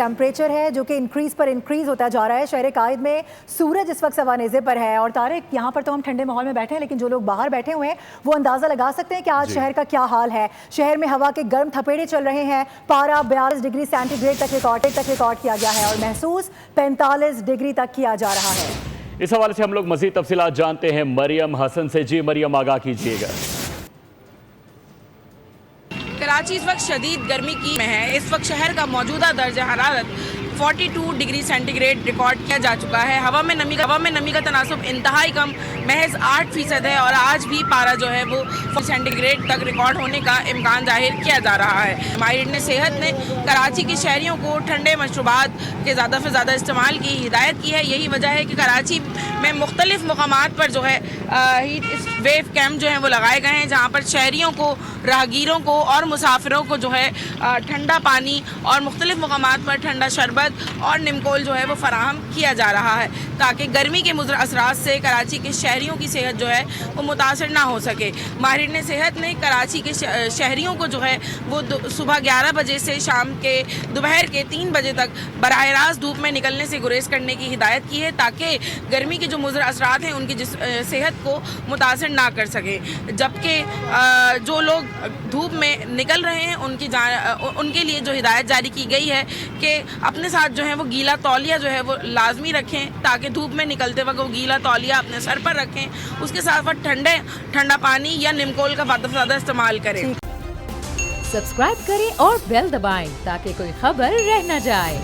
Temperature ہے جو کہ انکریز پر انکریز ہوتا جا رہا ہے. شہر قائد میں سورج اس وقت سوانیزے پر ہے. اور طارق یہاں پر تو ہم ٹھنڈے ماحول میں بیٹھے ہیں لیکن جو لوگ باہر بیٹھے ہوئے ہیں وہ اندازہ لگا سکتے ہیں کہ آج شہر کا کیا حال ہے. شہر میں ہوا کے گرم تھپیڑے چل رہے ہیں. پارا 42 ڈگری سینٹی گریڈ تک ریکارڈ کیا گیا ہے اور محسوس 45 ڈگری تک کیا جا رہا ہے. اس حوالے سے ہم لوگ مزید تفصیلات جانتے ہیں مریم حسن سے. جی مریم، آگاہ کیجیے گا. کراچی اس وقت شدید گرمی کی میں ہے. اس وقت شہر کا موجودہ درجہ حرارت 42 ڈگری سینٹی گریڈ ریکارڈ کیا جا چکا ہے. ہوا میں نمی کا تناسب انتہائی کم محض 8% ہے اور آج بھی پارا جو ہے وہ سینٹی گریڈ تک ریکارڈ ہونے کا امکان ظاہر کیا جا رہا ہے. ماہرین صحت نے کراچی کے شہریوں کو ٹھنڈے مشروبات کے زیادہ سے زیادہ استعمال کی ہدایت کی ہے. یہی وجہ ہے کہ کراچی میں مختلف مقامات پر جو ہے ہیٹ ویو کیمپ جو ہیں وہ لگائے گئے ہیں جہاں پر شہریوں کو، راہگیروں کو اور مسافروں کو جو ہے ٹھنڈا پانی اور مختلف مقامات پر ٹھنڈا شربت اور نمکول جو ہے وہ فراہم کیا جا رہا ہے تاکہ گرمی کے مضر اثرات سے کراچی کے شہریوں کی صحت جو ہے وہ متاثر نہ ہو سکے. ماہرین صحت نے کراچی کے شہریوں کو جو ہے وہ صبح 11 بجے سے شام کے دوپہر کے 3 بجے تک براہ راست دھوپ میں نکلنے سے گریز کرنے کی ہدایت کی ہے تاکہ گرمی کے جو مضر اثرات ہیں ان کی صحت کو متاثر نہ کر سکیں. جبکہ جو لوگ دھوپ میں نکل رہے ہیں ان کے لیے جو ہدایت جاری کی گئی ہے کہ اپنے ساتھ جو ہے وہ گیلا تولیہ جو ہے وہ لازمی رکھیں تاکہ دھوپ میں نکلتے وقت وہ گیلا تولیہ اپنے سر پر رکھیں. اس کے ساتھ ساتھ ٹھنڈا پانی یا نمکول کا زیادہ استعمال کریں. سبسکرائب کریں اور بیل دبائیں تاکہ کوئی خبر رہ نہ جائے.